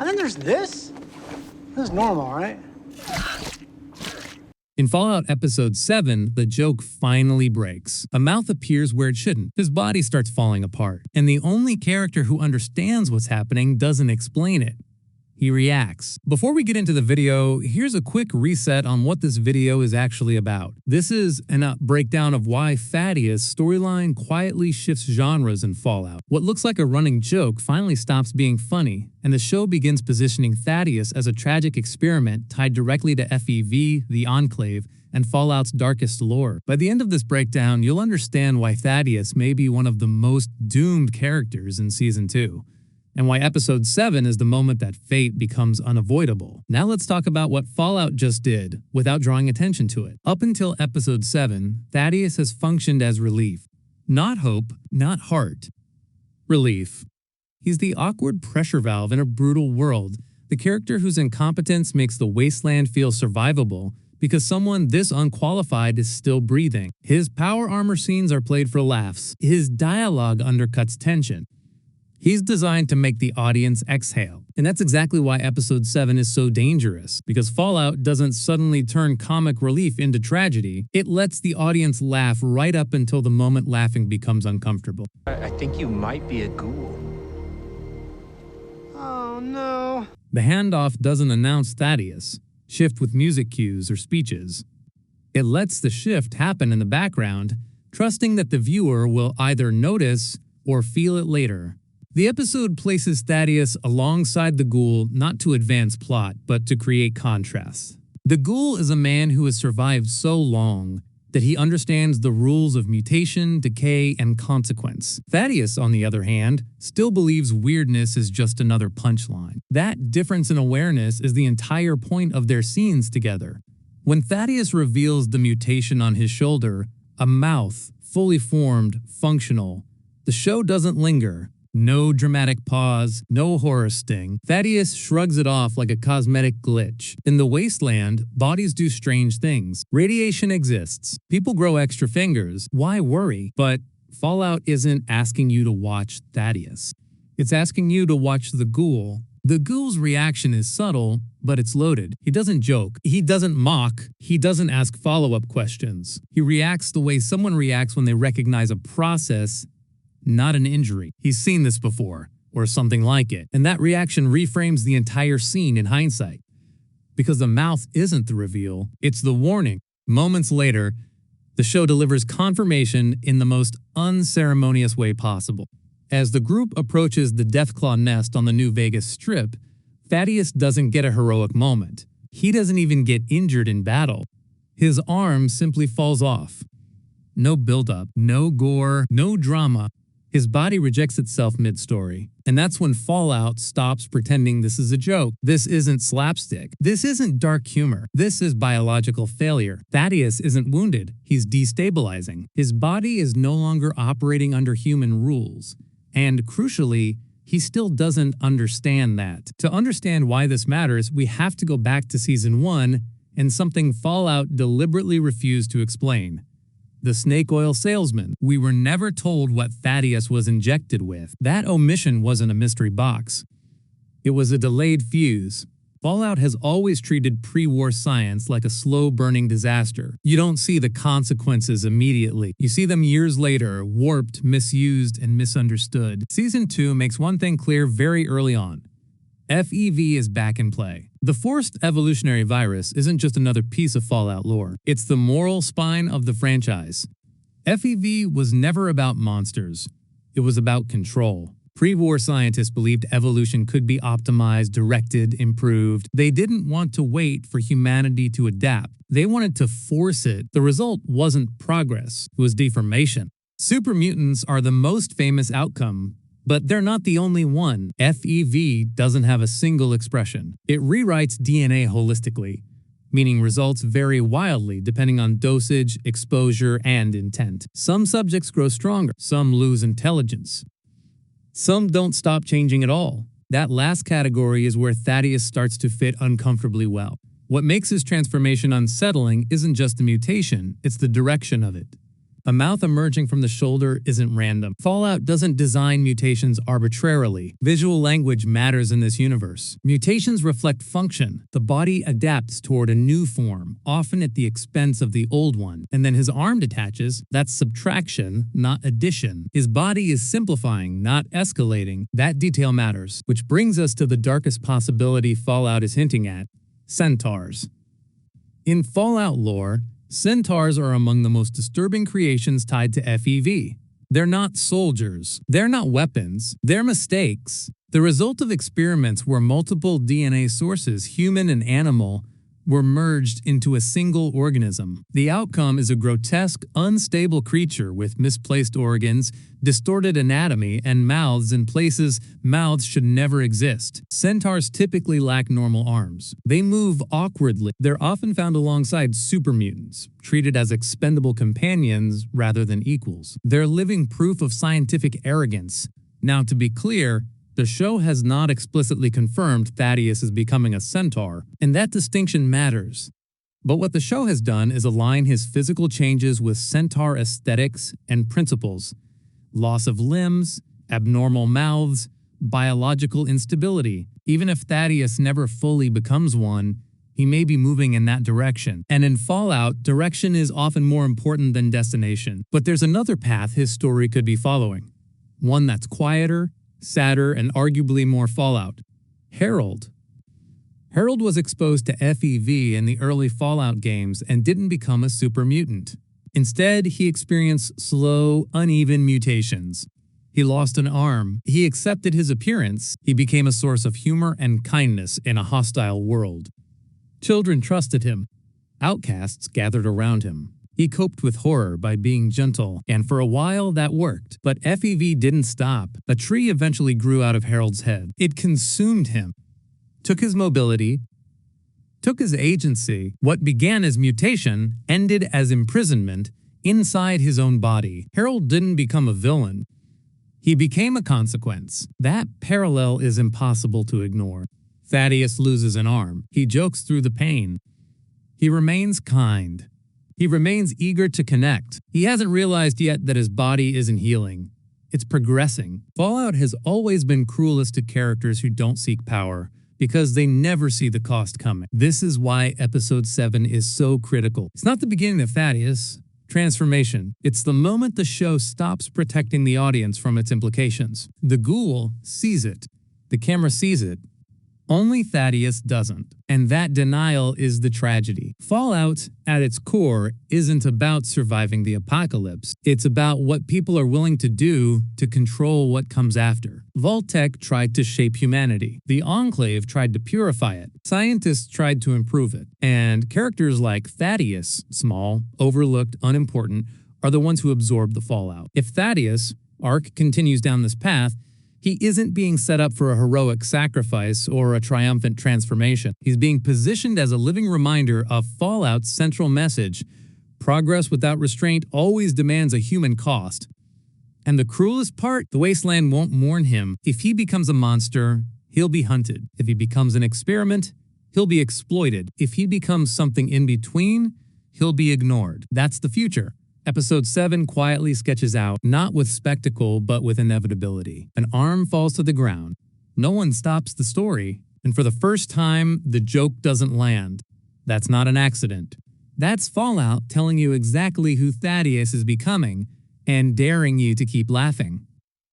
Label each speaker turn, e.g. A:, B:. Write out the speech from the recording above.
A: And then there's this. This is normal, right?
B: In Fallout Episode 7, the joke finally breaks. A mouth appears where it shouldn't. His body starts falling apart. And the only character who understands what's happening doesn't explain it. He reacts. Before we get into the video, here's a quick reset on what this video is actually about. This is a breakdown of why Thaddeus' storyline quietly shifts genres in Fallout. What looks like a running joke finally stops being funny, and the show begins positioning Thaddeus as a tragic experiment tied directly to FEV, the Enclave, and Fallout's darkest lore. By the end of this breakdown, you'll understand why Thaddeus may be one of the most doomed characters in Season 2. And why Episode 7 is the moment that fate becomes unavoidable. Now let's talk about what Fallout just did, without drawing attention to it. Up until Episode 7, Thaddeus has functioned as relief. Not hope, not heart. Relief. He's the awkward pressure valve in a brutal world, the character whose incompetence makes the wasteland feel survivable because someone this unqualified is still breathing. His power armor scenes are played for laughs. His dialogue undercuts tension. He's designed to make the audience exhale. And that's exactly why Episode 7 is so dangerous, because Fallout doesn't suddenly turn comic relief into tragedy. It lets the audience laugh right up until the moment laughing becomes uncomfortable.
C: I think you might be a ghoul.
A: Oh, no.
B: The handoff doesn't announce Thaddeus, shift with music cues or speeches. It lets the shift happen in the background, trusting that the viewer will either notice or feel it later. The episode places Thaddeus alongside the ghoul not to advance plot, but to create contrast. The ghoul is a man who has survived so long that he understands the rules of mutation, decay, and consequence. Thaddeus, on the other hand, still believes weirdness is just another punchline. That difference in awareness is the entire point of their scenes together. When Thaddeus reveals the mutation on his shoulder, a mouth, fully formed, functional, the show doesn't linger. No dramatic pause, no horror sting. Thaddeus shrugs it off like a cosmetic glitch. In the wasteland, bodies do strange things. Radiation exists. People grow extra fingers. Why worry? But Fallout isn't asking you to watch Thaddeus. It's asking you to watch the ghoul. The ghoul's reaction is subtle, but it's loaded. He doesn't joke. He doesn't mock. He doesn't ask follow-up questions. He reacts the way someone reacts when they recognize a process, not an injury. He's seen this before, or something like it, and that reaction reframes the entire scene in hindsight. Because the mouth isn't the reveal, it's the warning. Moments later, the show delivers confirmation in the most unceremonious way possible. As the group approaches the Deathclaw nest on the New Vegas Strip, Thaddeus doesn't get a heroic moment. He doesn't even get injured in battle. His arm simply falls off. No buildup, no gore, no drama. His body rejects itself mid-story. And that's when Fallout stops pretending this is a joke. This isn't slapstick. This isn't dark humor. This is biological failure. Thaddeus isn't wounded. He's destabilizing. His body is no longer operating under human rules. And crucially, he still doesn't understand that. To understand why this matters, we have to go back to Season 1 and something Fallout deliberately refused to explain. The snake oil salesman. We were never told what Thaddeus was injected with. That omission wasn't a mystery box. It was a delayed fuse. Fallout has always treated pre-war science like a slow-burning disaster. You don't see the consequences immediately. You see them years later, warped, misused, and misunderstood. Season 2 makes one thing clear very early on. FEV is back in play. The forced evolutionary virus isn't just another piece of Fallout lore. It's the moral spine of the franchise. FEV was never about monsters. It was about control. Pre-war scientists believed evolution could be optimized, directed, improved. They didn't want to wait for humanity to adapt. They wanted to force it. The result wasn't progress. It was deformation. Super mutants are the most famous outcome, but they're not the only one. FEV doesn't have a single expression. It rewrites DNA holistically, meaning results vary wildly depending on dosage, exposure, and intent. Some subjects grow stronger, some lose intelligence. Some don't stop changing at all. That last category is where Thaddeus starts to fit uncomfortably well. What makes his transformation unsettling isn't just the mutation, it's the direction of it. A mouth emerging from the shoulder isn't random. Fallout doesn't design mutations arbitrarily. Visual language matters in this universe. Mutations reflect function. The body adapts toward a new form, often at the expense of the old one. And then his arm detaches. That's subtraction, not addition. His body is simplifying, not escalating. That detail matters. Which brings us to the darkest possibility Fallout is hinting at: Centaurs. In Fallout lore, Centaurs are among the most disturbing creations tied to FEV. They're not soldiers. They're not weapons. They're mistakes. The result of experiments where multiple DNA sources, human and animal, were merged into a single organism. The outcome is a grotesque, unstable creature with misplaced organs, distorted anatomy, and mouths in places mouths should never exist. Centaurs typically lack normal arms. They move awkwardly. They're often found alongside supermutants, treated as expendable companions rather than equals. They're living proof of scientific arrogance. Now, to be clear, the show has not explicitly confirmed Thaddeus is becoming a centaur, and that distinction matters. But what the show has done is align his physical changes with centaur aesthetics and principles: loss of limbs, abnormal mouths, biological instability. Even if Thaddeus never fully becomes one, he may be moving in that direction. And in Fallout, direction is often more important than destination. But there's another path his story could be following. One that's quieter, sadder, and arguably more Fallout: Harold. Harold was exposed to FEV in the early Fallout games and didn't become a super mutant. Instead, he experienced slow, uneven mutations. He lost an arm. He accepted his appearance. He became a source of humor and kindness in a hostile world. Children trusted him. Outcasts gathered around him. He coped with horror by being gentle, and for a while that worked. But FEV didn't stop. A tree eventually grew out of Harold's head. It consumed him, took his mobility, took his agency. What began as mutation ended as imprisonment inside his own body. Harold didn't become a villain. He became a consequence. That parallel is impossible to ignore. Thaddeus loses an arm. He jokes through the pain. He remains kind. He remains eager to connect. He hasn't realized yet that his body isn't healing. It's progressing. Fallout has always been cruelest to characters who don't seek power, because they never see the cost coming. This is why Episode 7 is so critical. It's not the beginning of Thaddeus' transformation. It's the moment the show stops protecting the audience from its implications. The ghoul sees it. The camera sees it. Only Thaddeus doesn't. And that denial is the tragedy. Fallout, at its core, isn't about surviving the apocalypse. It's about what people are willing to do to control what comes after. Vault-Tec tried to shape humanity. The Enclave tried to purify it. Scientists tried to improve it. And characters like Thaddeus, small, overlooked, unimportant, are the ones who absorb the fallout. If Thaddeus' arc continues down this path, he isn't being set up for a heroic sacrifice or a triumphant transformation. He's being positioned as a living reminder of Fallout's central message: progress without restraint always demands a human cost. And the cruelest part, the wasteland won't mourn him. If he becomes a monster, he'll be hunted. If he becomes an experiment, he'll be exploited. If he becomes something in between, he'll be ignored. That's the future. Episode 7 quietly sketches out, not with spectacle, but with inevitability. An arm falls to the ground. No one stops the story. And for the first time, the joke doesn't land. That's not an accident. That's Fallout telling you exactly who Thaddeus is becoming and daring you to keep laughing.